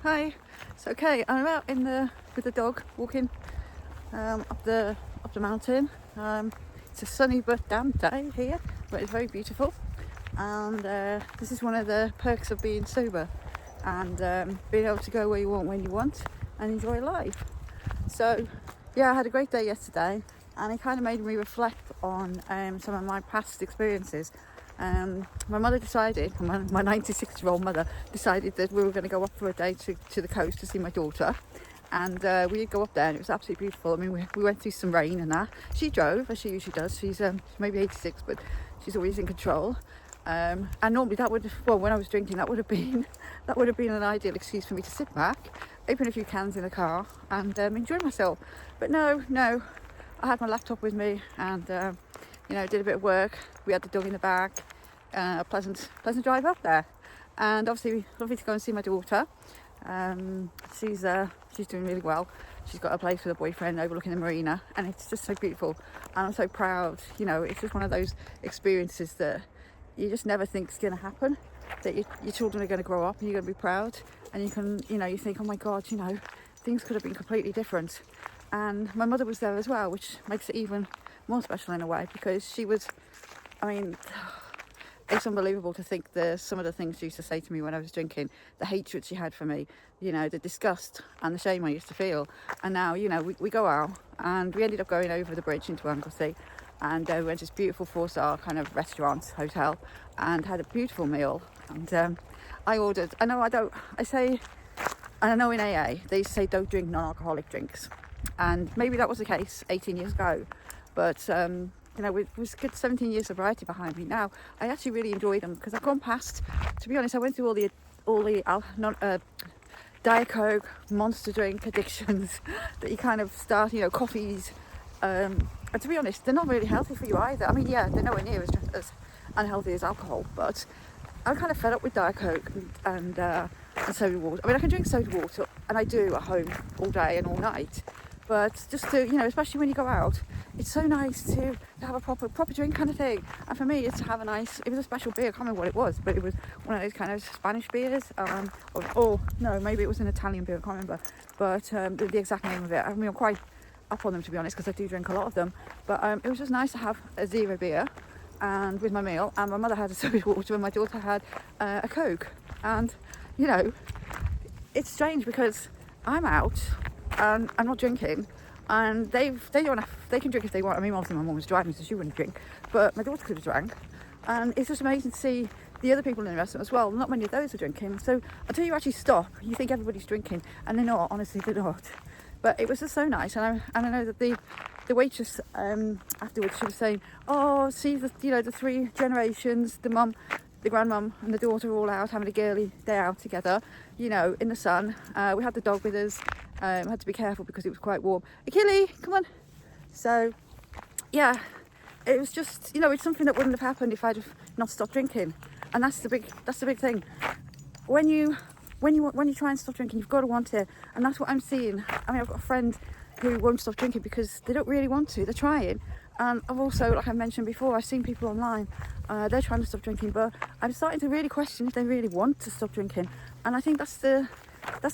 Hi. So okay, I'm out with the dog walking up the mountain. It's a sunny but damp day here, but it's very beautiful. And this is one of the perks of being sober and being able to go where you want when you want and enjoy life. So yeah, I had a great day yesterday, and it kind of made me reflect on some of my past experiences. My mother decided, my 96-year-old mother decided that we were going to go up for a day to the coast to see my daughter. And we go up there, and it was absolutely beautiful. I mean, we went through some rain and that. She drove, as she usually does. She's maybe 86, but she's always in control. And normally when I was drinking, that would have been an ideal excuse for me to sit back, open a few cans in the car, and enjoy myself. But no, I had my laptop with me, and did a bit of work. We had the dog in the back. A pleasant drive up there, and obviously lovely to go and see my daughter. She's doing really well. She's got a place with a boyfriend overlooking the marina, and it's just so beautiful. And I'm so proud. It's just one of those experiences that you just never think is going to happen. That your children are going to grow up, and you're going to be proud. And you can, you think, oh my God, things could have been completely different. And my mother was there as well, which makes it even more special in a way, because she was. I mean, it's unbelievable to think some of the things she used to say to me when I was drinking, the hatred she had for me, the disgust and the shame I used to feel. And now, we go out, and we ended up going over the bridge into Anglesey, and we went to this beautiful 4-star kind of restaurant, hotel, and had a beautiful meal. And I ordered, I know in AA, they used to say don't drink non-alcoholic drinks. And maybe that was the case 18 years ago, but with good 17 years of sobriety behind me now, I actually really enjoyed them, because I've gone past, to be honest, I went through all the Diet Coke, monster drink addictions that you kind of start, coffees, and to be honest, they're not really healthy for you either. I mean, yeah, they're nowhere near as unhealthy as alcohol, but I'm kind of fed up with Diet Coke and soda water. I mean, I can drink soda water, and I do at home all day and all night. But just to, especially when you go out, it's so nice to have a proper drink kind of thing. And for me, it's to have it was a special beer, I can't remember what it was, but it was one of those kind of Spanish beers, or no, maybe it was an Italian beer, I can't remember, but the exact name of it. I mean, I'm quite up on them, to be honest, because I do drink a lot of them, but it was just nice to have a zero beer and with my meal, and my mother had a soda water, and my daughter had a Coke. And, it's strange, because I'm out, and I'm not drinking, and they can drink if they want. I mean, obviously my mum was driving, so she wouldn't drink, but my daughter could have drank. And it's just amazing to see the other people in the restaurant as well. Not many of those are drinking. So until you actually stop, you think everybody's drinking, and they're not. Honestly, they're not. But it was just so nice, and I know that the waitress afterwards, she was saying, "Oh, see the the 3 generations, the mum, the grandmum, and the daughter all out having a girly day out together, in the sun. We had the dog with us. Had to be careful because it was quite warm. Achille, come on." So, yeah, it was just, it's something that wouldn't have happened if I'd have not stopped drinking. And that's the big thing. When you try and stop drinking, you've got to want it, and that's what I'm seeing. I mean, I've got a friend who won't stop drinking because they don't really want to. They're trying. And I've also, like I mentioned before, I've seen people online, they're trying to stop drinking, but I'm starting to really question if they really want to stop drinking. And I think that's the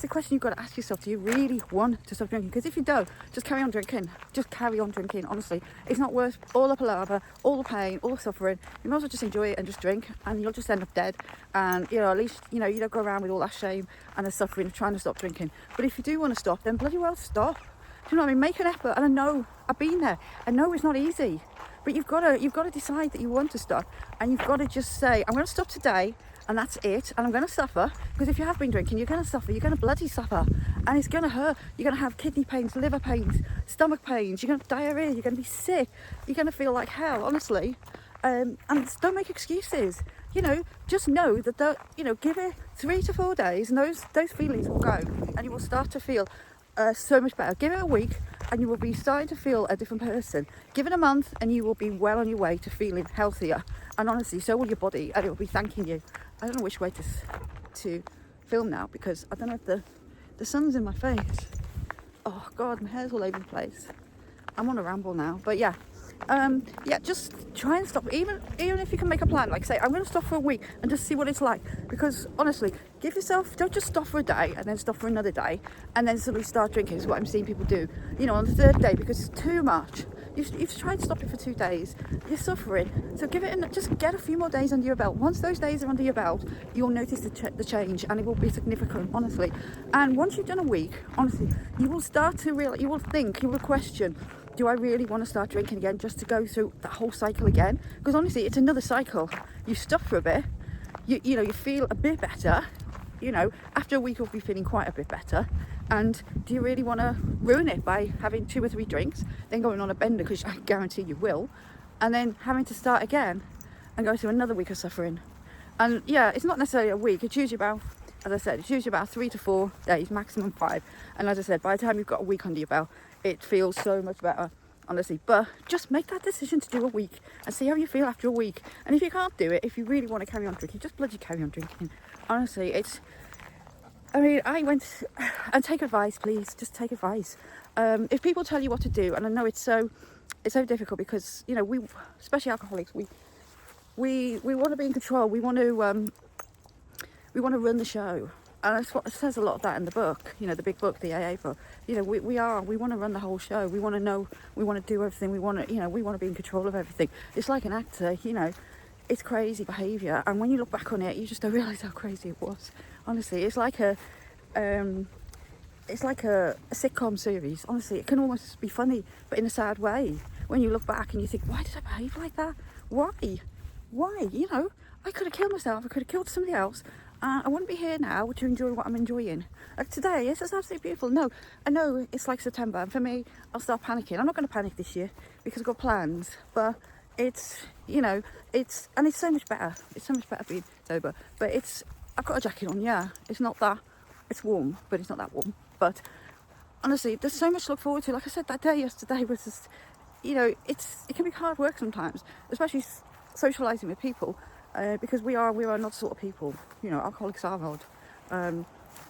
question you've got to ask yourself. Do you really want to stop drinking? Because if you don't, just carry on drinking. Just carry on drinking, honestly. It's not worth all the palaver, all the pain, all the suffering. You might as well just enjoy it and just drink, and you'll just end up dead. And, at least, you don't go around with all that shame and the suffering of trying to stop drinking. But if you do want to stop, then bloody well stop. Do you know what I mean? Make an effort. And I know, I've been there. I know it's not easy. But you've got to decide that you want to stop, and you've got to just say, I'm going to stop today, and that's it, and I'm going to suffer, because if you have been drinking, you're going to suffer, you're going to bloody suffer, and it's going to hurt. You're going to have kidney pains, liver pains, stomach pains, you're going to have diarrhea, you're going to be sick, you're going to feel like hell, honestly. And don't make excuses. Just know that give it 3 to 4 days, and those feelings will go, and you will start to feel so much better. Give it a week, and you will be starting to feel a different person. Give it a month, and you will be well on your way to feeling healthier. And honestly, so will your body, and it will be thanking you. I don't know which way to film now, because I don't know if the sun's in my face. Oh God, my hair's all over the place. I'm on a ramble now, but yeah, yeah, just try and stop. Even if you can make a plan, like say, I'm going to stop for a week and just see what it's like. Because honestly, give yourself, don't just stop for a day and then stop for another day and then suddenly start drinking. Is what I'm seeing people do. You know, on the third day, because it's too much. You've tried to stop it for 2 days. You're suffering. So give it, just get a few more days under your belt. Once those days are under your belt, you'll notice the change, and it will be significant, honestly. And once you've done a week, honestly, you will start to realize, you will think, you will question, do I really want to start drinking again, just to go through that whole cycle again? Because honestly, it's another cycle. You stop for a bit, you know, you feel a bit better. You know, after a week you'll be feeling quite a bit better. And do you really want to ruin it by having 2 or 3 drinks, then going on a bender, because I guarantee you will, and then having to start again and go through another week of suffering? And yeah, it's not necessarily a week. It's usually about, as I said, it's usually about 3 to 4 days, maximum 5. And as I said, by the time you've got a week under your belt, it feels so much better, honestly. But just make that decision to do a week and see how you feel after a week. And if you can't do it, if you really want to carry on drinking, just bloody carry on drinking. Honestly, I went, and take advice, please. Just take advice. If people tell you what to do, and I know it's so difficult, because you know, we, especially alcoholics, we want to be in control. We want to run the show, and that's what it says a lot of that in the book. You know, the big book, the AA book. You know, we want to run the whole show. We want to know. We want to do everything. We want to, you know, we want to be in control of everything. It's like an actor. You know, it's crazy behaviour, and when you look back on it, you just don't realise how crazy it was. Honestly, it's like a sitcom series. Honestly, it can almost be funny, but in a sad way. When you look back and you think, why did I behave like that? Why? You know, I could have killed myself. I could have killed somebody else. I wouldn't be here now to enjoy what I'm enjoying. Like today, it's just absolutely beautiful. No, I know it's like September, and for me, I'll start panicking. I'm not going to panic this year because I've got plans, but it's, you know, it's so much better. It's so much better being sober. But I've got a jacket on, yeah. It's not that, it's warm, but it's not that warm. But honestly, there's so much to look forward to. Like I said, that day yesterday was just, you know, it can be hard work sometimes, especially socialising with people, because we are not sort of people. You know, alcoholics are odd.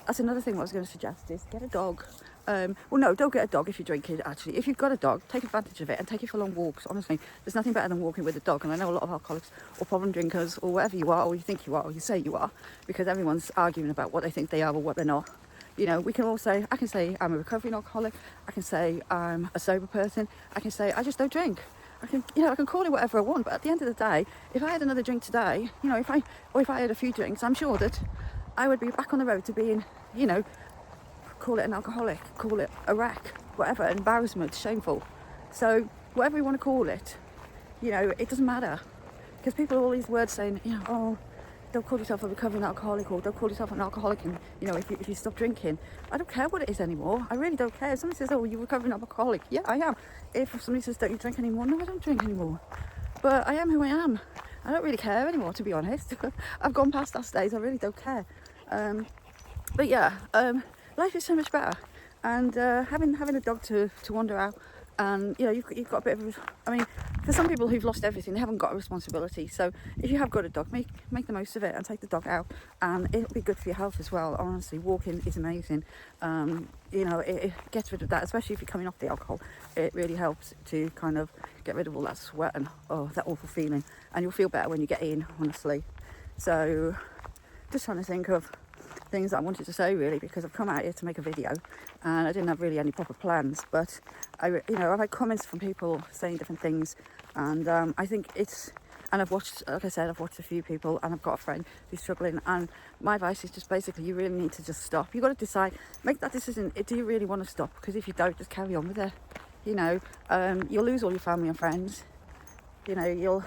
That's another thing what I was going to suggest is get a dog. Well, no, don't get a dog if you're drinking, actually. If you've got a dog, take advantage of it and take it for long walks. Honestly, there's nothing better than walking with a dog. And I know a lot of alcoholics or problem drinkers or whatever you are, or you think you are, or you say you are, because everyone's arguing about what they think they are or what they're not. You know, we can all say, I can say I'm a recovering alcoholic. I can say I'm a sober person. I can say I just don't drink. I can call it whatever I want. But at the end of the day, if I had another drink today, you know, if I had a few drinks, I'm sure that I would be back on the road to being, you know, call it an alcoholic, call it a wreck, whatever, embarrassment, shameful. So whatever you want to call it, you know, it doesn't matter. Because people have all these words saying, you know, oh, don't call yourself a recovering alcoholic, or don't call yourself an alcoholic, and, you know, if you stop drinking. I don't care what it is anymore. I really don't care. If somebody says, oh, you're a recovering alcoholic, yeah, I am. If somebody says, don't you drink anymore? No, I don't drink anymore. But I am who I am. I don't really care anymore, to be honest. I've gone past that stage. I really don't care. But yeah, life is so much better, and having a dog to wander out, and you know, you've got a bit of I mean, for some people who've lost everything, they haven't got a responsibility. So if you have got a dog, make the most of it and take the dog out, and it'll be good for your health as well. Honestly, walking is amazing. You know, it gets rid of that, especially if you're coming off the alcohol. It really helps to kind of get rid of all that sweat and that awful feeling, and you'll feel better when you get in, honestly. So just trying to think of things that I wanted to say, really, because I've come out here to make a video and I didn't have really any proper plans, but I've had comments from people saying different things, and I think and I've watched, like I said, I've watched a few people, and I've got a friend who's struggling, and my advice is just basically, you really need to just stop. You've got to decide, make that decision. Do you really want to stop? Because if you don't, just carry on with it. You know, you'll lose all your family and friends. You know, you'll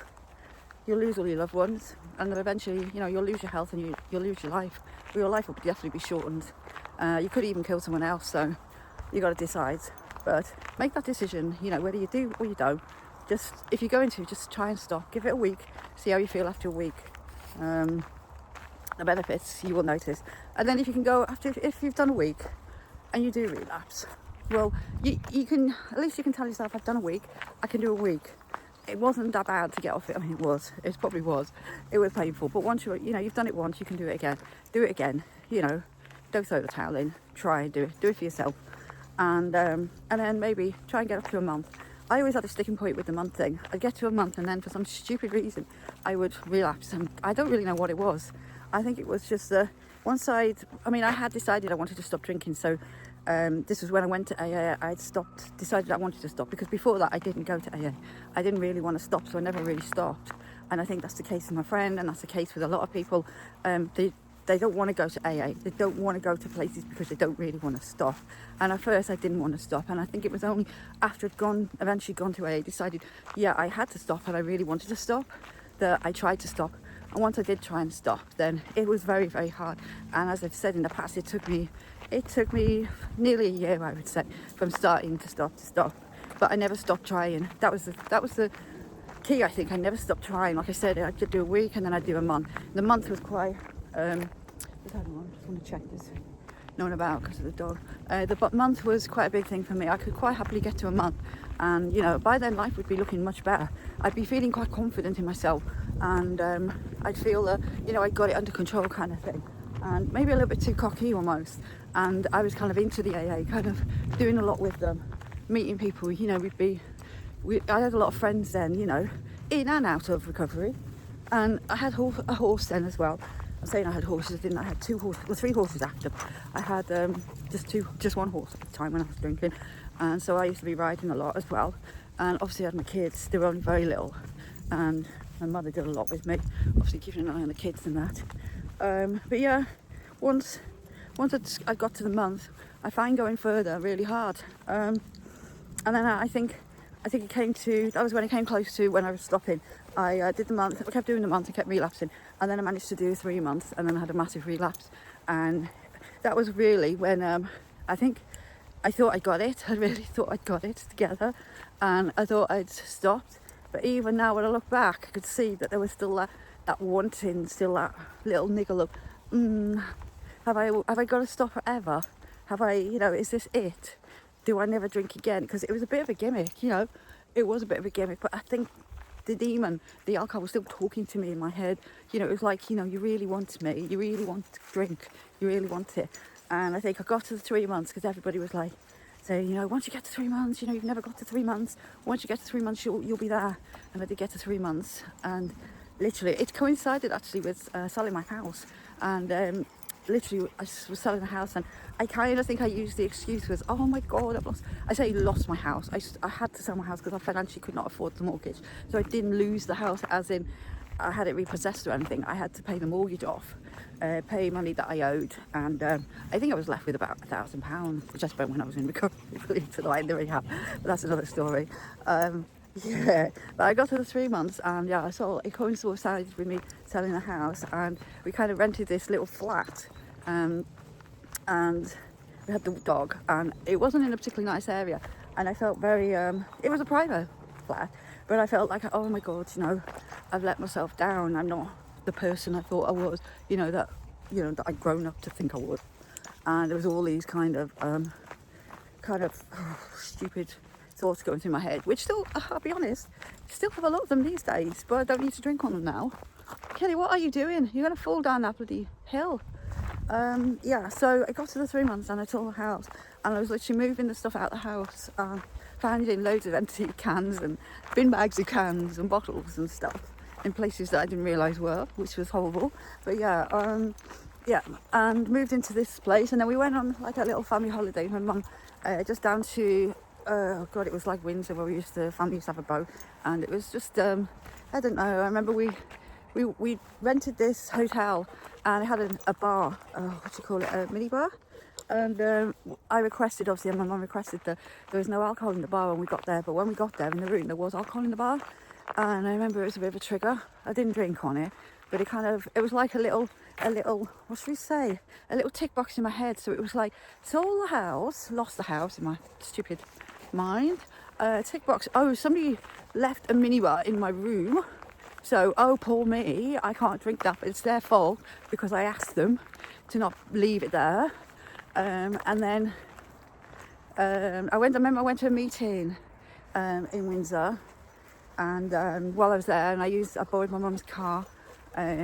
lose all your loved ones, and then eventually, you know, you'll lose your health, and you'll lose your life. But your life will definitely be shortened. You could even kill someone else, so you got to decide. But make that decision, you know, whether you do or you don't. Just, if you're going to, just try and stop. Give it a week, see how you feel after a week. The benefits you will notice. And then if you can go, if you've done a week and you do relapse, well, you can, at least you can tell yourself, I've done a week, I can do a week. It wasn't that bad to get off it. I mean, it probably was. It was painful, but once you've done it once, you can do it again. Do it again, you know, don't throw the towel in. Try and do it for yourself. And then maybe try and get up to a month. I always had a sticking point with the month thing. I'd get to a month and then for some stupid reason I would relapse, and I don't really know what it was. I think it was just one side. I mean, I had decided I wanted to stop drinking, so this was when I went to AA. I'd decided I wanted to stop, because before that I didn't go to AA. I didn't really want to stop, so I never really stopped. And I think that's the case with my friend, and that's the case with a lot of people. They don't want to go to AA. They don't want to go to places because they don't really want to stop. And at first I didn't want to stop, and I think it was only after I'd eventually gone to AA, decided, yeah, I had to stop and I really wanted to stop, that I tried to stop. And once I did try and stop, then it was very, very hard. And as I've said in the past, it took me nearly a year, I would say, from starting to stop. But I never stopped trying. That was the key, I think. I never stopped trying. Like I said, I'd do a week and then I'd do a month. The month was quite I just want to check this. No one about because of the dog. The month was quite a big thing for me. I could quite happily get to a month, and by then life would be looking much better. I'd be feeling quite confident in myself, and I'd feel that I got it under control, kind of thing, and maybe a little bit too cocky almost. And I was kind of into the AA, kind of doing a lot with them, meeting people. I had a lot of friends then, in and out of recovery, and I had a horse then as well. I'm saying I had horses, I didn't. I had 2 horses, well, 3 horses after. I had just one horse at the time when I was drinking, and so I used to be riding a lot as well. And obviously I had my kids. They were only very little, and my mother did a lot with me, obviously keeping an eye on the kids and that. But yeah, once I got to the month, I find going further really hard. And then I think that was when it came close to when I was stopping. I did the month, I kept doing the month, I kept relapsing, and then I managed to do 3 months, and then I had a massive relapse. And that was really when I thought I got it. I really thought I'd got it together, and I thought I'd stopped. But even now when I look back, I could see that there was still that wanting, still that little niggle of, have I got to stop forever? Have I, is this it? Do I never drink again? Because it was a bit of a gimmick, it was a bit of a gimmick, but I think the demon, the alcohol, was still talking to me in my head. It was like, you really want me, you really want to drink, you really want it. And I think I got to the 3 months because everybody was like saying, once you get to 3 months, you've never got to 3 months. Once you get to 3 months, you'll be there. And I did get to 3 months, and literally it coincided actually with selling my house. And literally I was selling the house, and I kind of think I used the excuse was, oh my god, I lost my house. I had to sell my house because I financially could not afford the mortgage. So I didn't lose the house as in I had it repossessed or anything. I had to pay the mortgage off, pay money that I owed, and I think I was left with about £1,000, which I spent when I was in recovery to the end of rehab, but that's another story. Yeah, but I got to the 3 months, and yeah, it coincided with me selling the house, and we kind of rented this little flat, and we had the dog, and it wasn't in a particularly nice area, and I felt very, it was a private flat, but I felt like, oh my god, I've let myself down. I'm not the person I thought I was, that I'd grown up to think I was. And there was all these kind of stupid thoughts going through my head, which still, I'll be honest, still have a lot of them these days, but I don't need to drink on them now. Kelly, what are you doing? You're going to fall down that bloody hill. Yeah, so I got to the 3 months and I sold the house, and I was literally moving the stuff out of the house, finding loads of empty cans and bin bags of cans and bottles and stuff in places that I didn't realise were, which was horrible. But yeah, and moved into this place, and then we went on like a little family holiday with my mum, just down to it was like Windsor, where family used to have a boat, and it was just I don't know, I remember we rented this hotel, and it had a bar, a mini bar, and I requested, obviously, and my mum requested that there was no alcohol in the bar when we got there, but when we got there in the room there was alcohol in the bar. And I remember it was a bit of a trigger. I didn't drink on it, but it was like a little, what should we say? A little tick box in my head. So it was like, sold the house, lost the house in my stupid mind. Tick box, oh, somebody left a minibar in my room. So, oh, poor me, I can't drink that, but it's their fault because I asked them to not leave it there. And then I remember I went to a meeting in Windsor. And while I was there, and I borrowed my mum's car,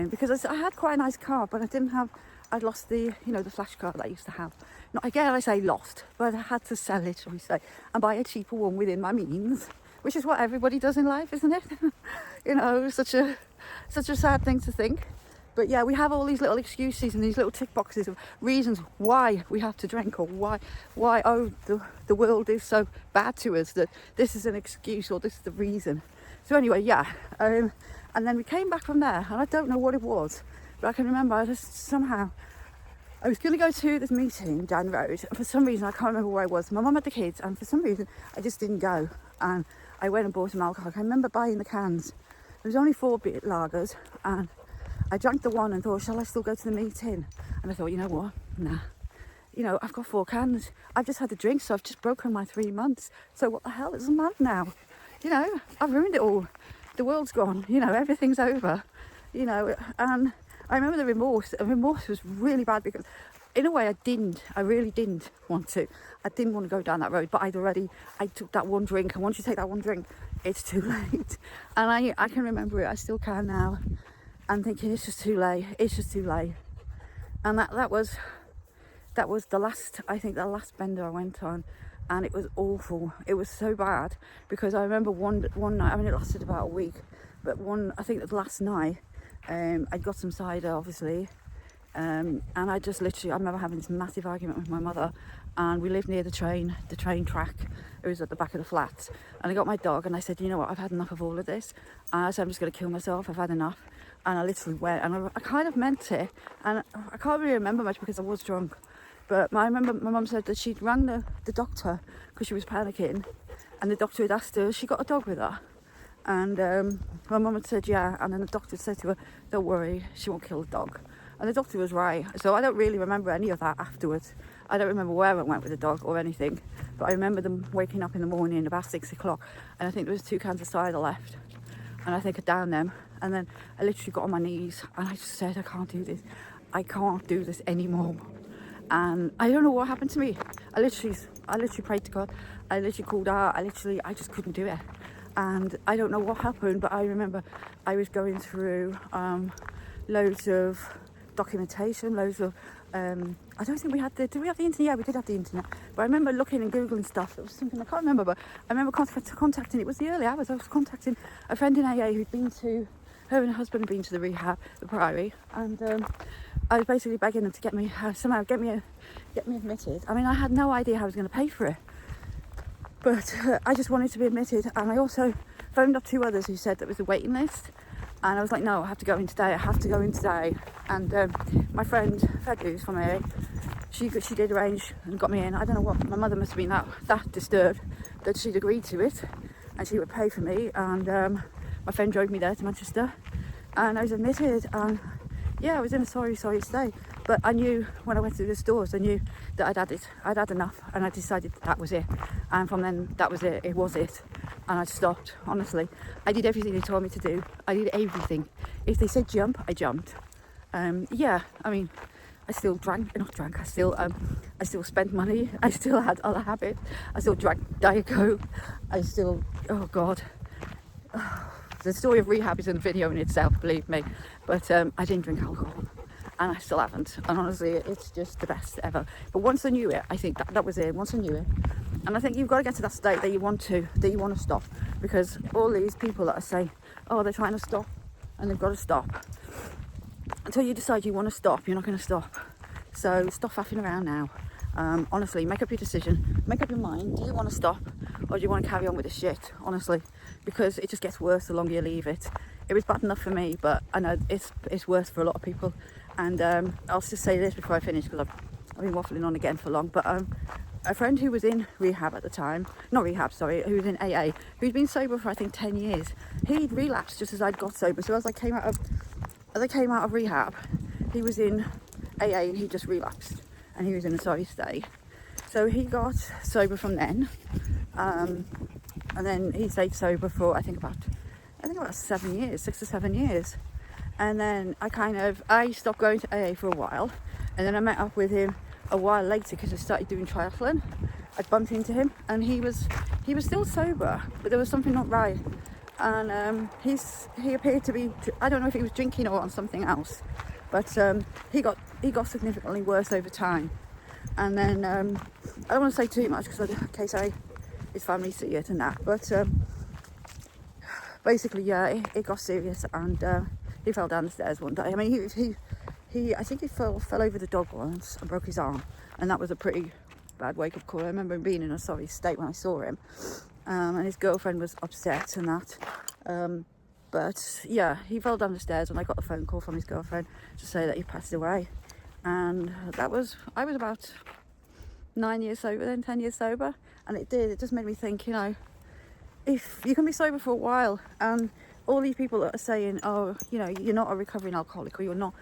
because I had quite a nice car, but I'd lost the flash car that I used to have. Not again, I say lost, but I had to sell it, shall we say, and buy a cheaper one within my means, which is what everybody does in life, isn't it? You know, such a sad thing to think. But yeah, we have all these little excuses and these little tick boxes of reasons why we have to drink, or why the world is so bad to us that this is an excuse or this is the reason. So anyway, yeah, and then we came back from there, and I don't know what it was, but I can remember I was going to go to this meeting down the road, and for some reason I can't remember where I was. My mum had the kids, and for some reason I just didn't go, and I went and bought some alcohol. I remember buying the cans. There was only 4 beer lagers, and I drank the one and thought, shall I still go to the meeting? And I thought, you know what? Nah. You know, I've got 4 cans. I've just had a drink, so I've just broken my 3 months. So what the hell? It's mad now. You know, I've ruined it all. The world's gone. You know, everything's over. You know, and I remember the remorse. And remorse was really bad because, in a way, I really didn't want to. I didn't want to go down that road, but I took that one drink. And once you take that one drink, it's too late. And I can remember it. I still can now. And thinking it's just too late, and that was the last bender I went on, and it was awful. It was so bad because I remember one night, I mean it lasted about a week, but I think the last night, I'd got some cider obviously, and I remember having this massive argument with my mother, and we lived near the train track. It was at the back of the flats, and I got my dog and I said, you know what, I've had enough of all of this. And I said, I'm just going to kill myself, I've had enough. And I literally went, and I kind of meant it, and I can't really remember much because I was drunk, but I remember my mum said that she'd rang the doctor because she was panicking, and the doctor had asked her, has she got a dog with her? And my mum had said yeah, and then the doctor said to her, don't worry, she won't kill the dog. And the doctor was right. So I don't really remember any of that afterwards. I don't remember where I went with the dog or anything, but I remember them waking up in the morning about 6 o'clock, and I think there was 2 cans of cider left, and I think I downed them. And then I literally got on my knees and I just said, I can't do this. I can't do this anymore. And I don't know what happened to me. I literally prayed to God. I literally called out. I just couldn't do it. And I don't know what happened, but I remember I was going through loads of documentation, loads of, I don't think did we have the internet? Yeah, we did have the internet. But I remember looking and Googling stuff. It was something I can't remember, but I remember contacting, it was the early hours, I was contacting a friend in AA who'd been to, her and her husband had been to the rehab, the Priory, and I was basically begging them to get me admitted. I mean, I had no idea how I was going to pay for it, but I just wanted to be admitted. And I also phoned up 2 others who said there was a waiting list, and I was like, no, I have to go in today. And my friend Fed, who's from AA, she did arrange and got me in. I don't know what, my mother must have been that disturbed that she'd agreed to it, and she would pay for me. And my friend drove me there to Manchester, and I was admitted, and yeah, I was in a sorry state. But I knew when I went through the stores, I knew that I'd had enough, and I decided that was it. And from then, that was it. It was it, and I stopped. Honestly, I did everything they told me to do. I did everything. If they said jump, I jumped. Yeah, I mean, I still I still spent money. I still had other habits. I still drank Diet Coke. Oh God. The story of rehab is a video in itself, believe me, but I didn't drink alcohol, and I still haven't, and honestly it's just the best ever. But once I knew it, I think that was it. Once I knew it, and I think you've got to get to that state that you want to stop, because all these people that are saying, oh, they're trying to stop and they've got to stop, until you decide you want to stop, you're not going to stop. So stop faffing around now. Honestly, make up your decision, make up your mind. Do you want to stop, or do you want to carry on with the shit? Honestly, because it just gets worse the longer you leave it. It was bad enough for me, but I know it's worse for a lot of people. And I'll just say this before I finish, because I've been waffling on again for long. But a friend who was in rehab at the time, who was in AA, who'd been sober for I think 10 years, he'd relapsed just as I'd got sober. So as I came out of rehab, he was in AA and he just relapsed, and he was in a sorry state. So he got sober from then, and then he stayed sober for I think about 7 years, 6 or 7 years. And then I stopped going to AA for a while, and then I met up with him a while later because I started doing triathlon. I bumped into him, and he was still sober, but there was something not right. And he appeared to be, I don't know if he was drinking or on something else, but he got significantly worse over time. And then I don't want to say too much because in case his family see it and that, but basically, yeah, it got serious, and he fell down the stairs one day. I mean, he I think he fell over the dog once and broke his arm, and that was a pretty bad wake-up call. I remember him being in a sorry state when I saw him, and his girlfriend was upset and that. But yeah, he fell down the stairs, and I got a phone call from his girlfriend to say that he passed away. And I was about 9 years sober then, 10 years sober, and it just made me think, you know, if you can be sober for a while, and all these people that are saying, oh, you know, you're not a recovering alcoholic, or you're not,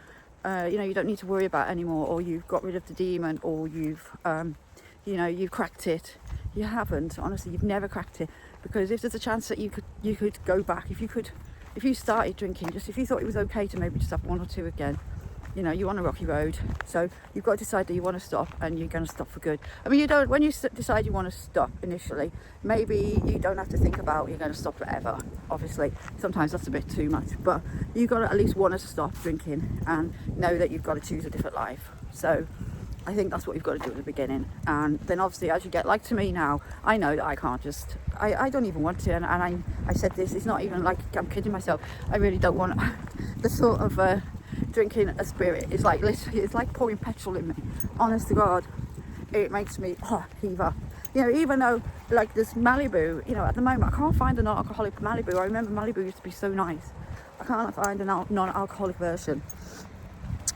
you know, you don't need to worry about it anymore, or you've got rid of the demon, or you've, you know, you've cracked it. You haven't. Honestly, you've never cracked it, because if there's a chance that you could go back, if you started drinking, just if you thought it was okay to maybe just have one or two again, you know, you're on a rocky road, so you've got to decide that you want to stop, and you're going to stop for good. I mean, you don't, when you decide you want to stop initially, maybe you don't have to think about you're going to stop forever. Obviously, sometimes that's a bit too much, but you've got to at least want to stop drinking and know that you've got to choose a different life. So I think that's what you've got to do at the beginning, and then obviously as you get, like to me now, I know that I can't just, I don't even want to, and I said this, it's not even like I'm kidding myself, I really don't want the sort of drinking a spirit. It's like literally, it's like pouring petrol in me, honest to God. It makes me heave up, you know. Even though like this Malibu, you know, at the moment I can't find a non-alcoholic Malibu. I remember Malibu used to be so nice. I can't find a non-alcoholic version,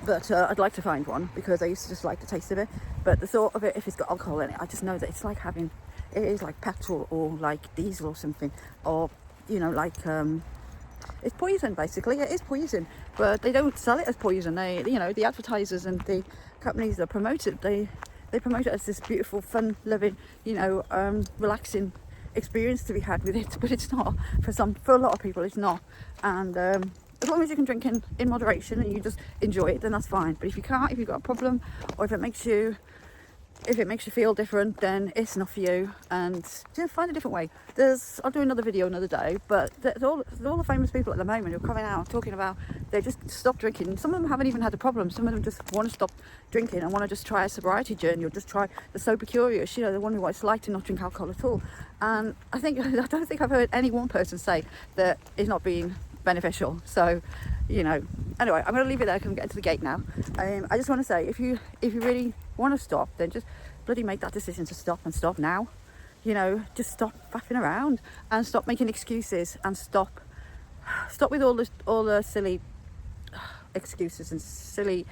but I'd like to find one, because I used to just like the taste of it. But the thought of it, if it's got alcohol in it, I just know that it's like having, it is like petrol or like diesel or something, or you know, like it's poison. Basically it is poison, but they don't sell it as poison. They, you know, the advertisers and the companies that promote it, they promote it as this beautiful, fun loving, you know, relaxing experience to be had with it, but it's not. For a lot of people it's not. And as long as you can drink in moderation and you just enjoy it, then that's fine. But if you can't, if you've got a problem, or if it makes you feel different, then it's not for you, and just find a different way. I'll do another video another day, but there's all the famous people at the moment who are coming out talking about they just stopped drinking. Some of them haven't even had a problem. Some of them just want to stop drinking and want to just try a sobriety journey, or just try, they're sober curious, you know, they're wondering what it's like to not drink alcohol at all. And I don't think I've heard any one person say that it's not being beneficial. So, you know, anyway, I'm going to leave it there because I'm getting to the gate now. I just want to say, if you really want to stop, then just bloody make that decision to stop, and stop now. You know, just stop faffing around and stop making excuses, and stop with all the silly excuses and silly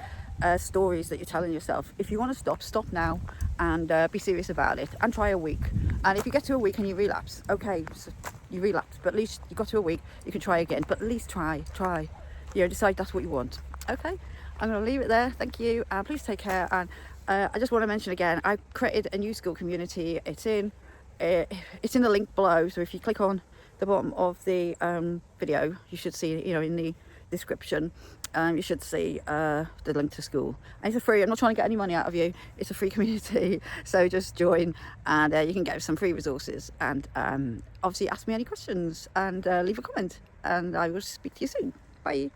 stories that you're telling yourself. If you want to stop now, and be serious about it, and try a week. And if you get to a week and you relapse, okay, so you relapse, but at least you got to a week, you can try again, but at least try, you know, decide that's what you want. Okay, I'm going to leave it there. Thank you, and please take care. And I just want to mention again, I created a new school community. It's in the link below, so if you click on the bottom of the video, you should see, you know, in the description, you should see the link to school. And it's free. I'm not trying to get any money out of you. It's a free community, so just join, and you can get some free resources, and obviously ask me any questions, and leave a comment, and I will speak to you soon. Bye.